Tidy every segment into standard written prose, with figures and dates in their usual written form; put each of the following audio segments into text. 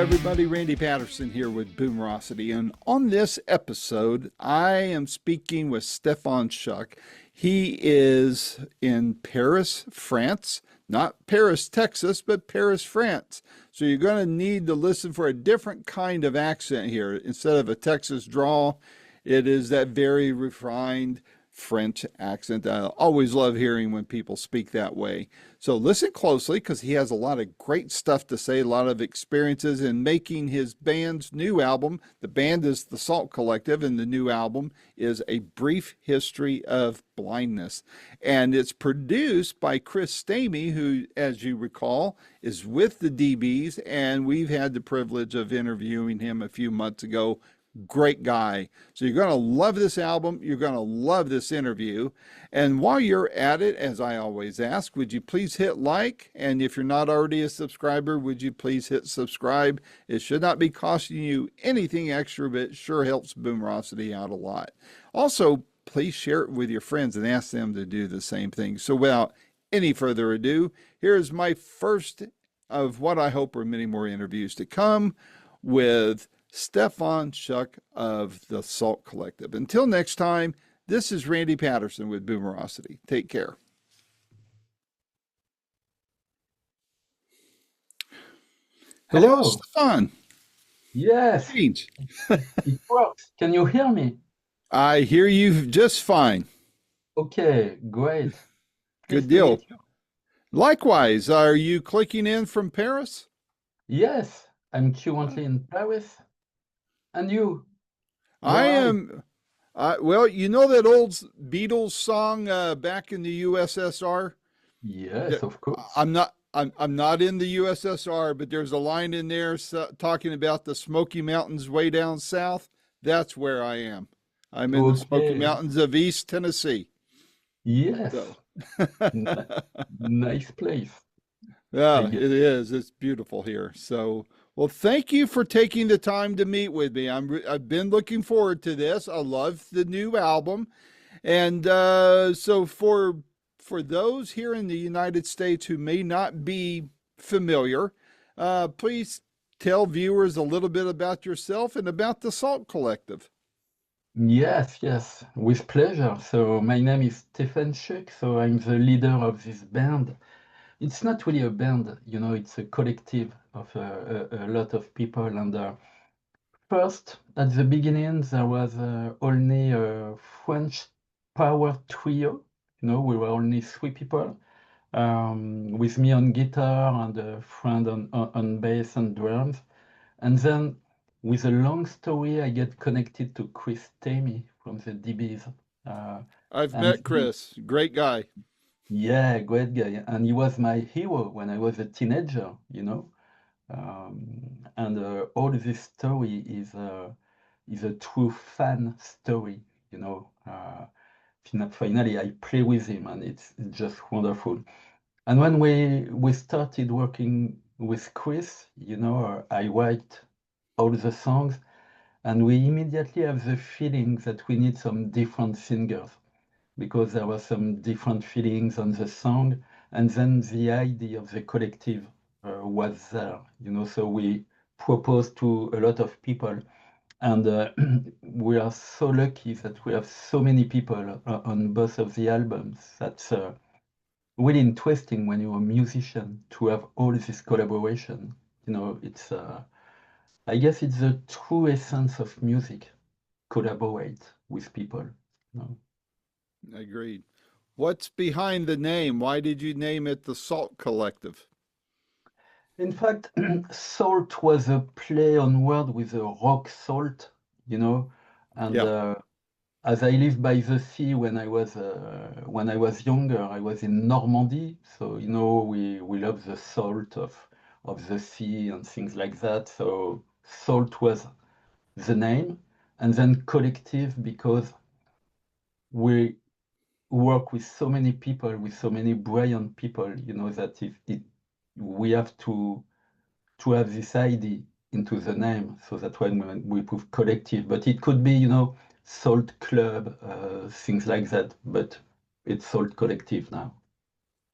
everybody. Randy Patterson here with Boomerocity. And on this episode, I am speaking with Stephane Schuck. He is in Paris, France. Not Paris, Texas, but Paris, France. So you're going to need to listen for a different kind of accent here. Instead of a Texas drawl, it is that very refined French accent. I always love hearing when people speak that way. So listen closely because he has a lot of great stuff to say, a lot of experiences in making his band's new album. The band is the Salt Collective, and the new album is A Brief History of Blindness. And it's produced by Chris Stamey, who, as you recall, is with the DBs, and we've had the privilege of interviewing him a few months ago. Great guy. So you're going to love this album. You're going to love this interview. And while you're at it, as I always ask, would you please hit like? And if you're not already a subscriber, would you please hit subscribe? It should not be costing you anything extra, but it sure helps Boomerocity out a lot. Also, please share it with your friends and ask them to do the same thing. So without any further ado, here's my first of what I hope are many more interviews to come with Stephane Schuck of the Salt Collective. Until next time, this is Randy Patterson with Boomerocity. Take care. Hello, Stephane. Yes, Change. it works. Can you hear me? I hear you just fine. Okay, great. Good Pleased to deal. meet you. Likewise, are you clicking in from Paris? Yes, I'm currently in Paris. And you? I Where are you? am. Well, you know that old Beatles song back in the USSR? Yes, of course. I'm not in the USSR, but there's a line in there talking about the Smoky Mountains way down south. That's where I am. I'm in the Smoky Okay. Mountains of East Tennessee. Yes. So, N- Nice place, I yeah, guess. it is. It's beautiful here. So, well, thank you for taking the time to meet with me. I've been looking forward to this. I love the new album, and so for those here in the United States who may not be familiar, please tell viewers a little bit about yourself and about the Salt Collective. Yes, with pleasure. So my name is Stephane Schuck, so I'm the leader of this band. It's not really a band, it's a collective of a lot of people. And first, at the beginning, there was only a French power trio. We were only three people, with me on guitar and a friend on bass and drums. And then, with a long story, I get connected to Chris Tamey from the DBs. Uh, I've and met Chris, great guy. yeah, great guy. And he was my hero when I was a teenager. And all this story is a true fan story, you know. Finally, I play with him, and it's just wonderful. And when we started working with Chris, I write all the songs, and we immediately have the feeling that we need some different singers because there were some different feelings on the song, and then the idea of the collective was there, so we proposed to a lot of people, and we are so lucky that we have so many people on both of the albums. That's really interesting when you're a musician to have all this collaboration. It's I guess it's the true essence of music, collaborate with people. you know. Agreed. What's behind the name? Why did you name it the Salt Collective? In fact, salt was a play on word with a rock salt, you know, and Yeah, as I lived by the sea when I was younger, I was in Normandy, so we love the salt of the sea and things like that. So salt was the name, and then collective because we work with so many people, with so many brilliant people, that if it we have to have this idea into the name so that when we put collective, but it could be, Salt Club, things like that, but it's Salt Collective now.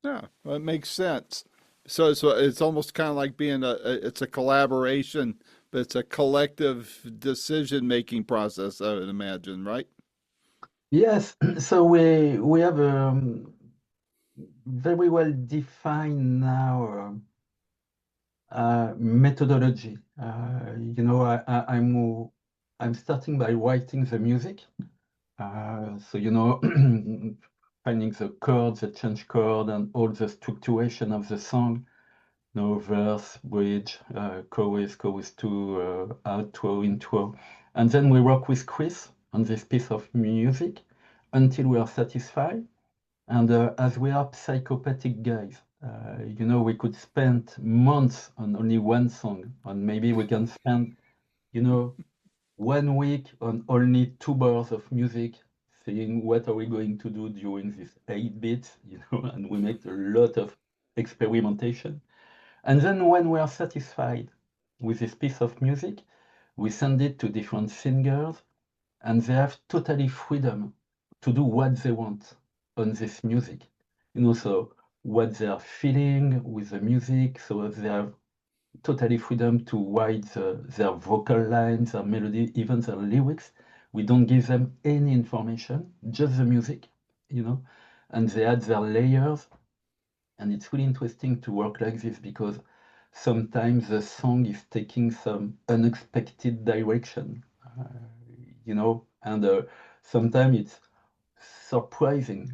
yeah, well, it makes sense So it's almost kind of like being it's a collaboration, but it's a collective decision making process, I would imagine, right? Yes, so we have very well defined now methodology. I'm starting by writing the music. So finding the chords, the change chord, and all the structuration of the song. Verse, bridge, chorus two, outro, intro. And then we work with Chris on this piece of music until we are satisfied. And as we are psychopathic guys, we could spend months on only one song, and maybe we can spend, you know, 1 week on only 2 bars of music, saying what are we going to do during these 8 beats, and we make a lot of experimentation. And then when we are satisfied with this piece of music, we send it to different singers, and they have totally freedom to do what they want on this music. So what they are feeling with the music, so they have totally freedom to write their vocal lines, their melody, even their lyrics. We don't give them any information, just the music, you know, and they add their layers. And it's really interesting to work like this because sometimes the song is taking some unexpected direction, and sometimes it's surprising.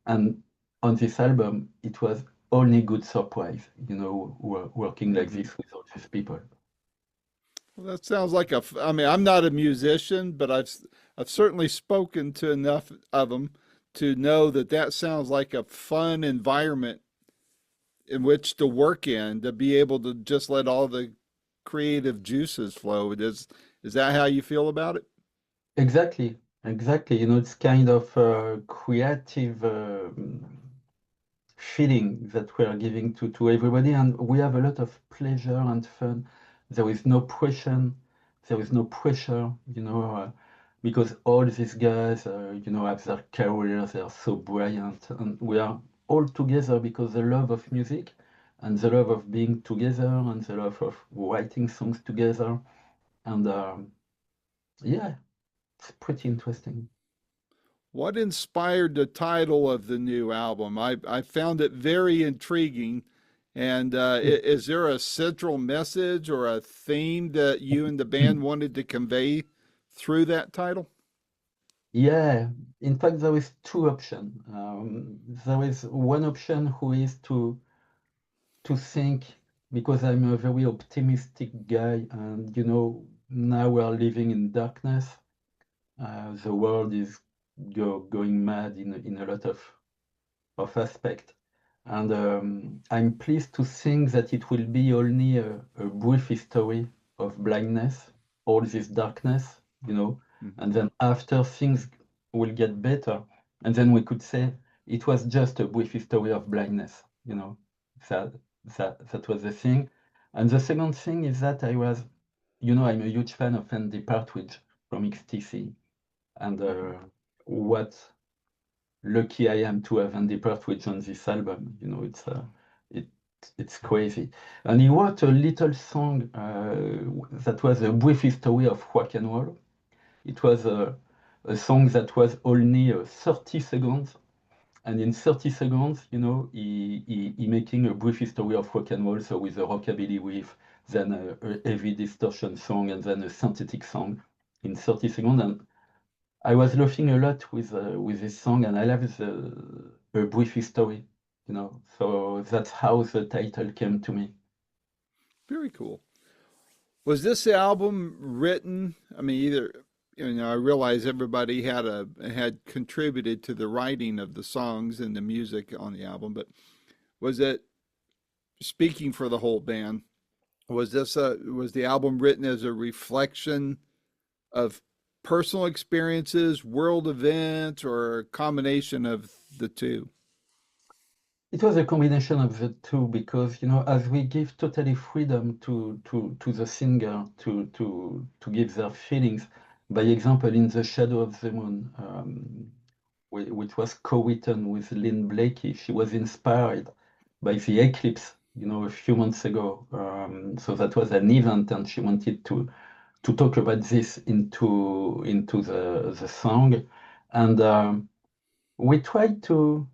And on this album, it was only good surprise, working like Hmm. this with all these people. Well, that sounds like I mean, I'm not a musician, but I've certainly spoken to enough of them to know that that sounds like a fun environment in which to work in, to be able to just let all the creative juices flow. Is that how you feel about it? Exactly, exactly. It's kind of creative feeling that we are giving to everybody, and we have a lot of pleasure and fun. There is no pressure. There is no pressure, because all these guys, have their careers. They are so brilliant, and we are all together because the love of music, and the love of being together, and the love of writing songs together, and yeah, it's pretty interesting. What inspired the title of the new album? I found it very intriguing. And is there a central message or a theme that you and the band wanted to convey through that title? Yeah, in fact, there is two options. There is one option who is to think, because I'm a very optimistic guy, and now we are living in darkness. The world is going mad in a lot of aspect. And I'm pleased to think that it will be only a brief history of blindness, all this darkness, Mhm. and then after things will get better. And then we could say it was just a brief history of blindness, that that was the thing. And the second thing is that I'm a huge fan of Andy Partridge from XTC. And Mhm. what lucky I am to have Andy Partridge on this album. It it's crazy. And he wrote a little song that was a brief history of rock and roll. It was a song that was only 30 seconds. And in 30 seconds, he making a brief history of rock and roll, so with a rockabilly riff, then a heavy distortion song, and then a synthetic song in 30 seconds. And I was laughing a lot with this song, and I love a brief history, So that's how the title came to me. Very cool. Was this album written? I mean, I realize everybody had contributed to the writing of the songs and the music on the album, but was it speaking for the whole band? Was the album written as a reflection of personal experiences, world events, or a combination of the two? It was a combination of the two because, as we give totally freedom to the singer to give their feelings. By example, in The Shadow of the Moon, which was co-written with Lynn Blakey, she was inspired by the eclipse, a few months ago. So that was an event, and she wanted to talk about this into the song, and we tried to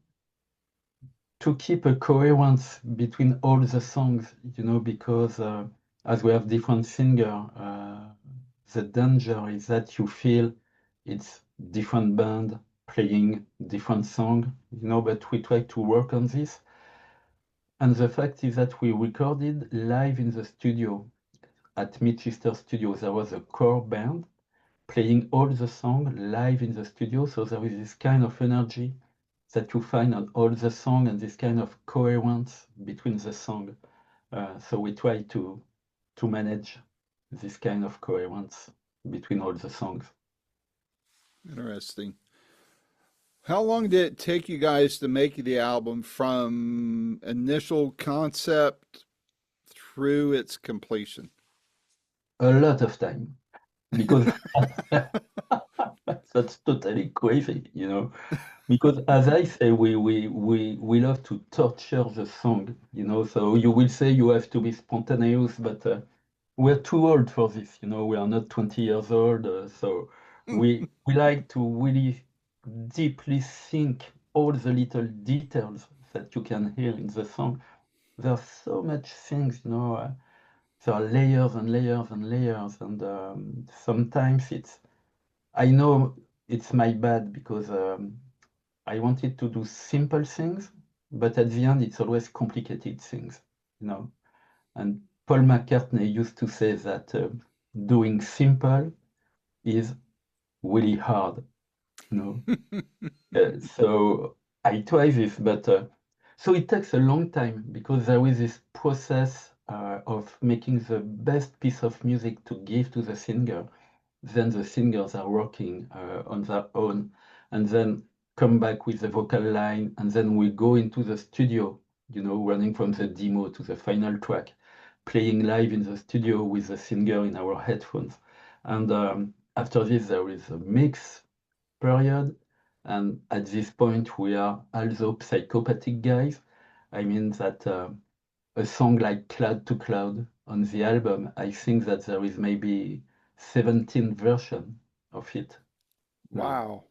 keep a coherence between all the songs, because as we have different singers, the danger is that you feel it's different band playing different song, but we try to work on this. And the fact is that we recorded live in the studio at Manchester Studio. There was a core band playing all the songs live in the studio. So there is this kind of energy that you find on all the songs and this kind of coherence between the songs. So we try to manage this kind of coherence between all the songs. Interesting. How long did it take you guys to make the album from initial concept through its completion? A lot of time because that's totally crazy, Because as I say, we love to torture the song, So you will say you have to be spontaneous, but we're too old for this, We are not 20 years old, so we like to really deeply think all the little details that you can hear in the song. There are so much things, there are layers and layers and layers, and sometimes I know it's my bad because I wanted to do simple things, but at the end, it's always complicated things, you know. And Paul McCartney used to say that doing simple is really hard, you know. So I try this, but so it takes a long time because there is this process of making the best piece of music to give to the singer. Then the singers are working on their own, and then come back with the vocal line, and then we go into the studio, running from the demo to the final track, playing live in the studio with the singer in our headphones. And after this, there is a mix period. And at this point, we are also psychopathic guys. I mean that a song like Cloud to Cloud on the album, I think that there is maybe 17 versions of it now. Wow.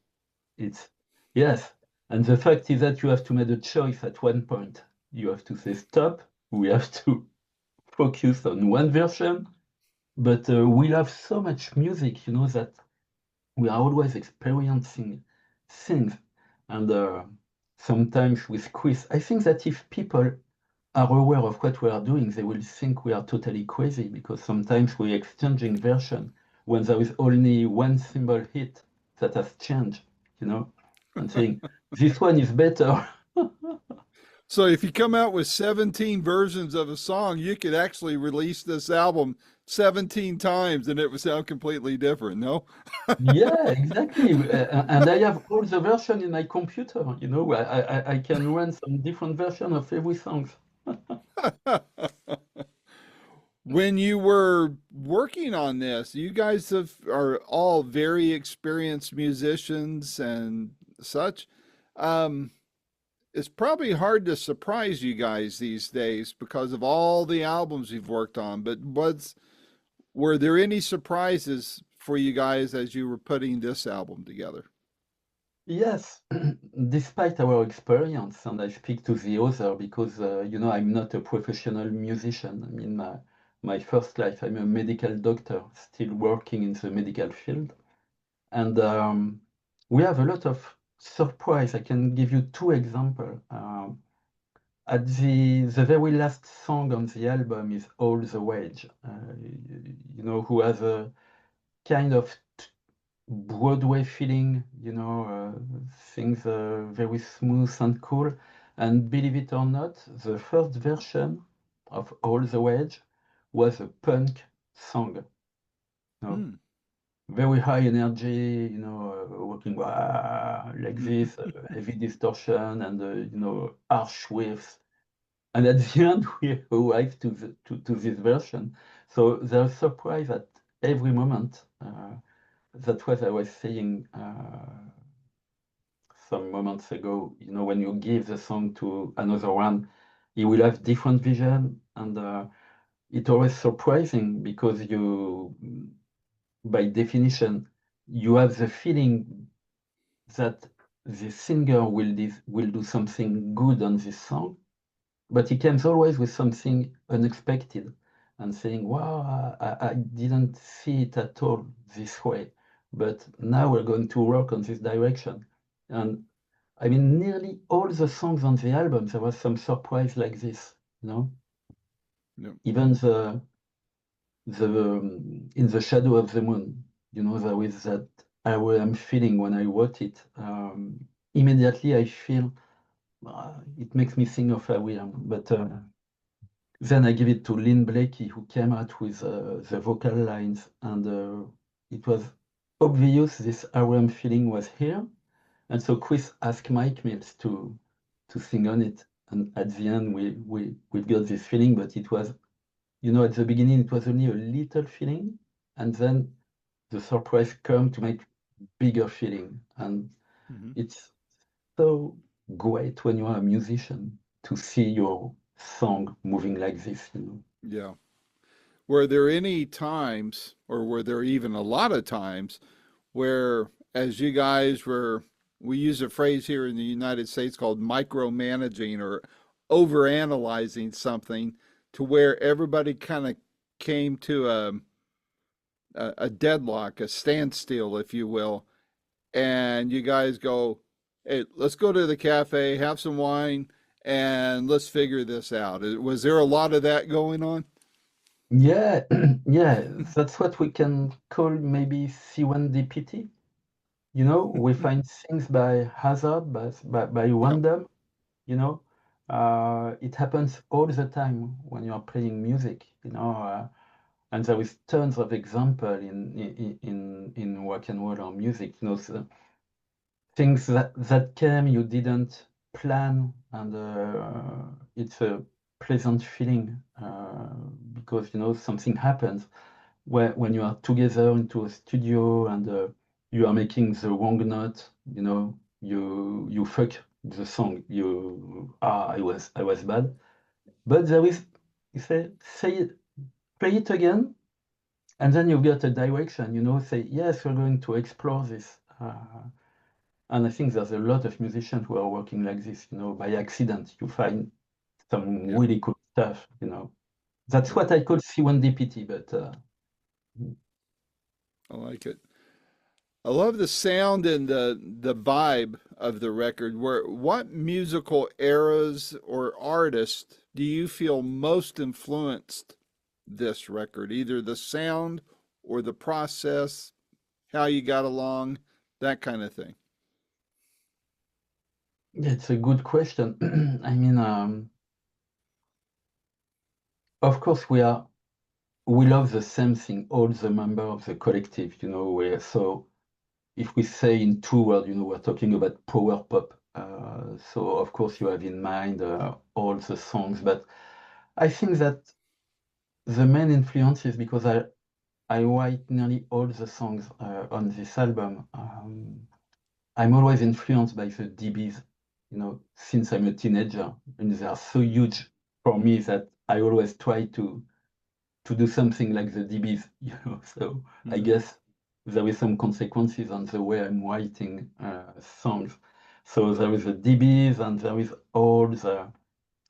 It's yes. And the fact is that you have to make a choice at one point. You have to say stop. We have to focus on one version. But we have so much music, that we are always experiencing things. And sometimes with quiz, I think that if people are aware of what we are doing, they will think we are totally crazy because sometimes we're exchanging version when there is only one symbol hit that has changed, and saying this one is better. So if you come out with 17 versions of a song, you could actually release this album 17 times and it would sound completely different, no? Yeah, exactly. And I have all the version in my computer, I can run some different version of every song. When you were working on this, you guys are all very experienced musicians and such. Um, it's probably hard to surprise you guys these days because of all the albums you've worked on. But were there any surprises for you guys as you were putting this album together? Yes, despite our experience, and I speak to the author because, I'm not a professional musician. I mean, my first life, I'm a medical doctor, still working in the medical field. And we have a lot of surprise. I can give you two examples. At the very last song on the album is All the Wage, who has a kind of Broadway feeling, things very smooth and cool. And believe it or not, the first version of All the Wage was a punk song, Hmm. very high energy, working like this, heavy distortion and, harsh waves. And at the end, we arrived to this version. So they're surprised at every moment. That's what I was saying some moments ago. When you give the song to another one, he will have different vision, and it's always surprising because you, by definition, you have the feeling that the singer will do something good on this song, but he comes always with something unexpected and saying, wow, I didn't see it at all this way, but now we're going to work on this direction. And I mean, nearly all the songs on the album, there was some surprise like this, you know? Yep. Even the In the Shadow of the Moon, you know, there is that I'm feeling when I wrote it. Immediately I feel it makes me think of William, but then I give it to Lynn Blakey, who came out with the vocal lines, and it was obvious this RM feeling was here. And so Chris asked Mike Mills to sing on it, and at the end we got this feeling, but it was, you know, at the beginning it was only a little feeling, and then the surprise come to make bigger feeling, and Hmm. it's so great when you are a musician to see your song moving like this, you know. Yeah. Were there any times, or were there even a lot of times, where, as you guys were, we use a phrase here in the United States called micromanaging or overanalyzing something to where everybody kind of came to a deadlock, a standstill, if you will, and you guys go, hey, let's go to the cafe, have some wine, and let's figure this out. Was there a lot of that going on? Yeah, yeah, that's what we can call maybe serendipity. You know, we find things by hazard, by Yep. random, you know. It happens all the time when you are playing music, you know, and there is tons of example in rock and roll or music, you know, so things that came you didn't plan, and it's a pleasant feeling because you know something happens when you are together into a studio, and you are making the wrong note, you know, you fuck the song, I was bad, but there is, you say it, play it again, and then you get a direction, you know, say yes, we're going to explore this. And I think there's a lot of musicians who are working like this, you know, by accident. You find some Yeah. really cool stuff, you know. That's Yeah. what I call serendipity, but I like it. I love the sound and the vibe of the record. Where what musical eras or artists do you feel most influenced this record? Either the sound or the process, how you got along, that kind of thing. it's a good question. I mean, of course, we love the same thing, all the members of the collective, you know, so if we say in two words, you know, we're talking about power pop. So of course you have in mind all the songs, but I think that the main influence is because I write nearly all the songs on this album. I'm always influenced by the DBs, you know, since I'm a teenager, and they are so huge for me that I always try to do something like the DBs, you know. So I Hmm. guess there is some consequences on the way I'm writing songs. So there is the DBs, and there is all the,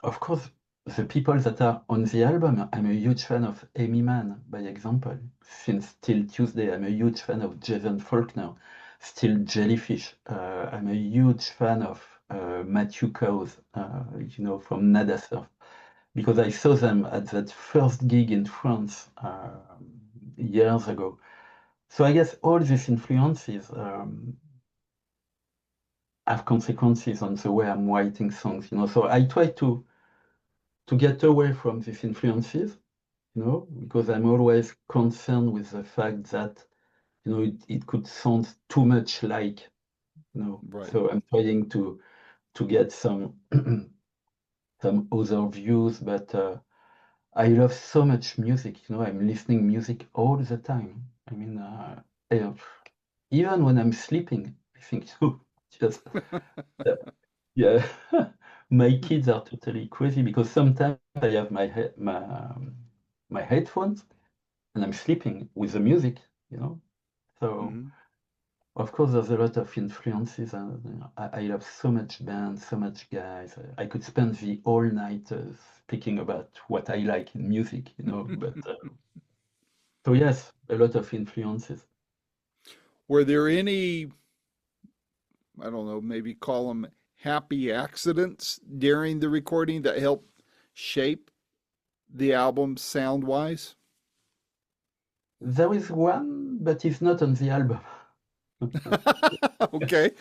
of course, the people that are on the album. I'm a huge fan of Amy Mann, by example. Since Till Tuesday, I'm a huge fan of Jason Faulkner. Still Jellyfish. I'm a huge fan of Matthew Cowes, you know, from Nada Surf, because I saw them at that first gig in France years ago. So I guess all these influences have consequences on the way I'm writing songs, you know. So I try to get away from these influences, you know, because I'm always concerned with the fact that, you know, it could sound too much like, you know. Right. So I'm trying to get some some other views, but I love so much music, you know. I'm listening music all the time. I mean, I- even when I'm sleeping, I think, just yeah. My kids are totally crazy because sometimes I have my headphones and I'm sleeping with the music, you know. So Mhm. of course there's a lot of influences, and I love so much bands, so much guys. I could spend the whole night speaking about what I like in music, you know. But so yes, a lot of influences. Were there any, I don't know, maybe call them happy accidents during the recording that helped shape the album sound wise? There is one, but it's not on the album. Okay.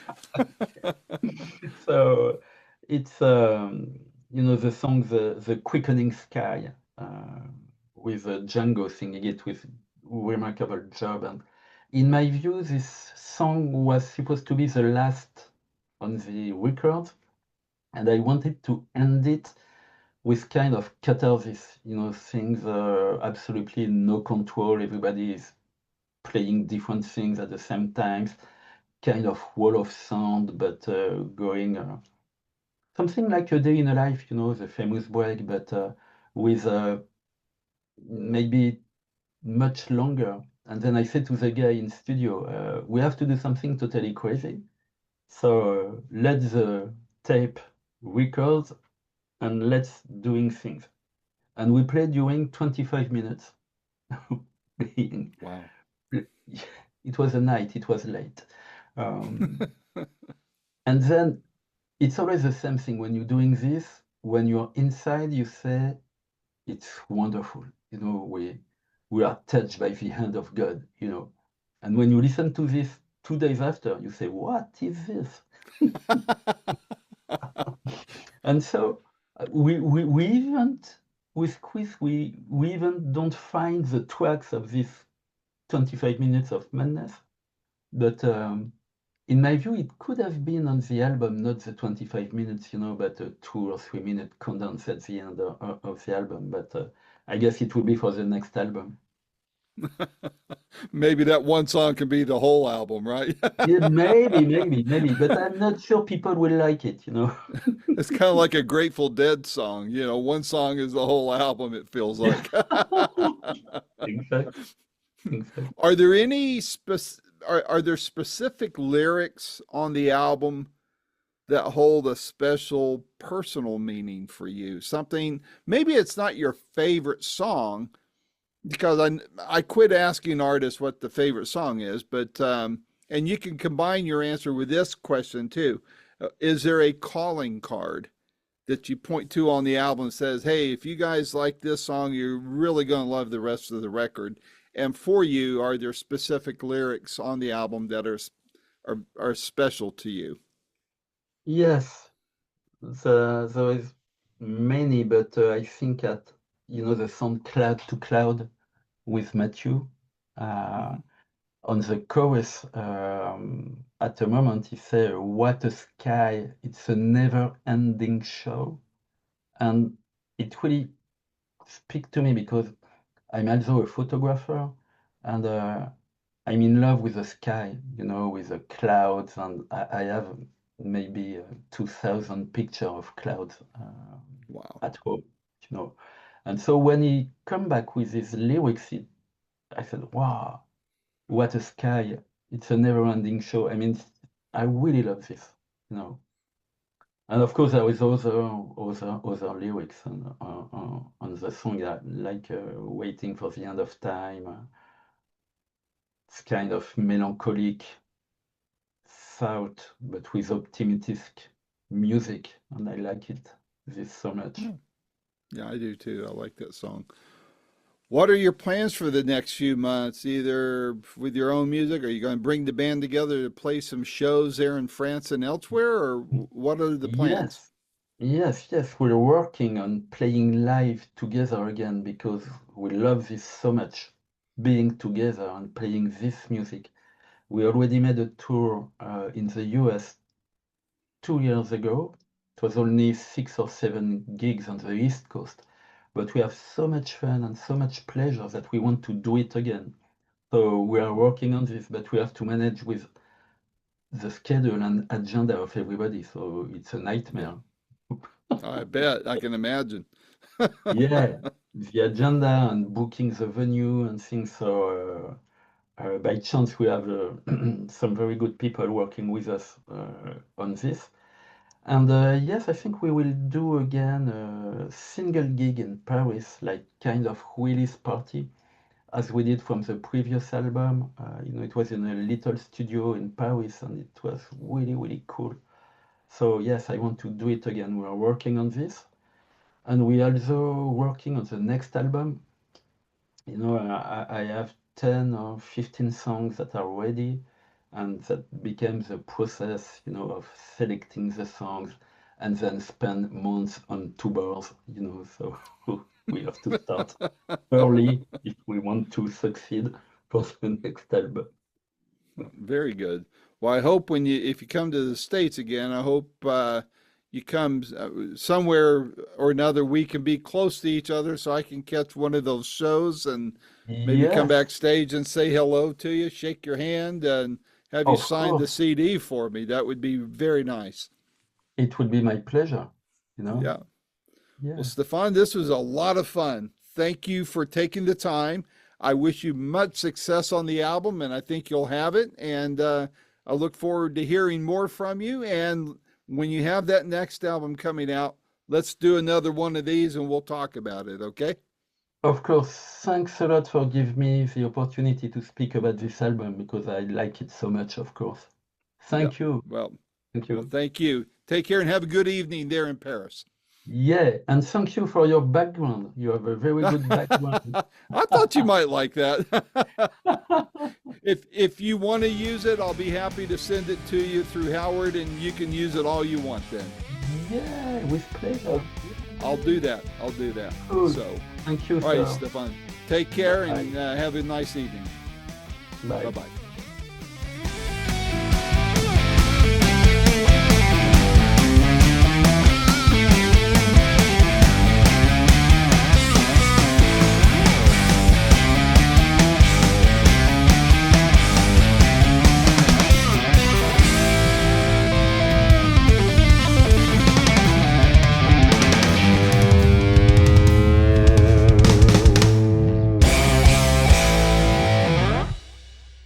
So it's the song "The Quickening Sky" with Django singing it with remarkable job. And in my view, this song was supposed to be the last on the record, and I wanted to end it with kind of catharsis. Things absolutely no control. Everybody is playing different things at the same time, kind of wall of sound, but going something like A Day in a Life, the famous break, but with maybe much longer. And then I said to the guy in studio, we have to do something totally crazy. So let the tape record and let's doing things. And we played during 25 minutes. Playing. Wow. It was a night, it was late. Um, and then it's always the same thing when you're doing this. When you're inside, you say, it's wonderful. We are touched by the hand of God. And when you listen to this 2 days after, you say, what is this? And so we even with quiz we even don't find the tracks of this 25 minutes of madness. But in my view, it could have been on the album, not the 25 minutes, but a 2 or 3 minute condense at the end of the album. But I guess it will be for the next album. Maybe that one song can be the whole album, right? Yeah, maybe, but I'm not sure people will like it. It's kind of like a Grateful Dead song. One song is the whole album, it feels Yeah, like. exactly, exactly. Are there any are there specific lyrics on the album that hold a special personal meaning for you? Something, maybe it's not your favorite song, because I quit asking artists what the favorite song is, but and you can combine your answer with this question too. Is there a calling card that you point to on the album that says, "Hey, if you guys like this song, you're really going to love the rest of the record"? And for you, are there specific lyrics on the album that are special to you? Yes, there is many, but I think at the song "Cloud to Cloud" with Matthew. Uh, Mhm. on the chorus, at a moment, he said, "What a sky! It's a never-ending show," and it really speaks to me because I'm also a photographer, and I'm in love with the sky, with the clouds, and I have maybe 2,000 pictures of clouds Wow. at home, you know. And so when he come back with his lyrics, I said, "Wow, what a sky! It's a never-ending show." I mean, I really love this. And of course, there is other lyrics on the song, like "Waiting for the End of Time." It's kind of melancholic thought, but with optimistic music, and I like this so much. Oh, yeah, I do too. I like that song. What are your plans for the next few months, either with your own music? Are you going to bring the band together to play some shows there in France and elsewhere, or what are the plans? Yes, yes, we're working on playing live together again because we love this so much, being together and playing this music. We already made a tour in the US 2 years ago. It was only 6 or 7 gigs on the East Coast, but we have so much fun and so much pleasure that we want to do it again. So we are working on this, but we have to manage with the schedule and agenda of everybody. So it's a Yeah. nightmare. I bet. I can imagine. Yeah, the agenda and booking the venue and things. So by chance, we have some very good people working with us on this. And yes, I think we will do again a single gig in Paris, like kind of release party, as we did from the previous album. It was in a little studio in Paris, and it was really, really cool. So yes, I want to do it again. We are working on this, and we also working on the next album. I have 10 or 15 songs that are ready, and that became the process, of selecting the songs and then spend months on tours, so we have to start early if we want to succeed for the next album. Very good. Well, I hope if you come to the States again, I hope you come somewhere or another. We can be close to each other so I can catch one of those shows and maybe come Yes, backstage and say hello to you, shake your hand, and have you of sign the course, CD for me. That would be very nice. it would be my pleasure, you know? Yeah. Well, Yeah. Stephane, this was a lot of fun. Thank you for taking the time. I wish you much success on the album, and I think you'll have it. And I look forward to hearing more from you. And when you have that next album coming out, let's do another one of these and we'll talk about it, okay? Of course, thanks a lot for giving me the opportunity to speak about this album because I like it so much, of course. Yeah. Thank you. Well, Thank well, you. thank you. Take care and have a good evening there in Paris. Yeah, and thank you for your background. You have a very good background. I thought you might like that. If you want to use it, I'll be happy to send it to you through Howard, and you can use it all you want then. Yeah, with pleasure. I'll, I'll do that. I'll do that. Good. So, Thank you, all right, sir. Stephane. Take care Bye. and have a nice evening. Bye. Bye bye.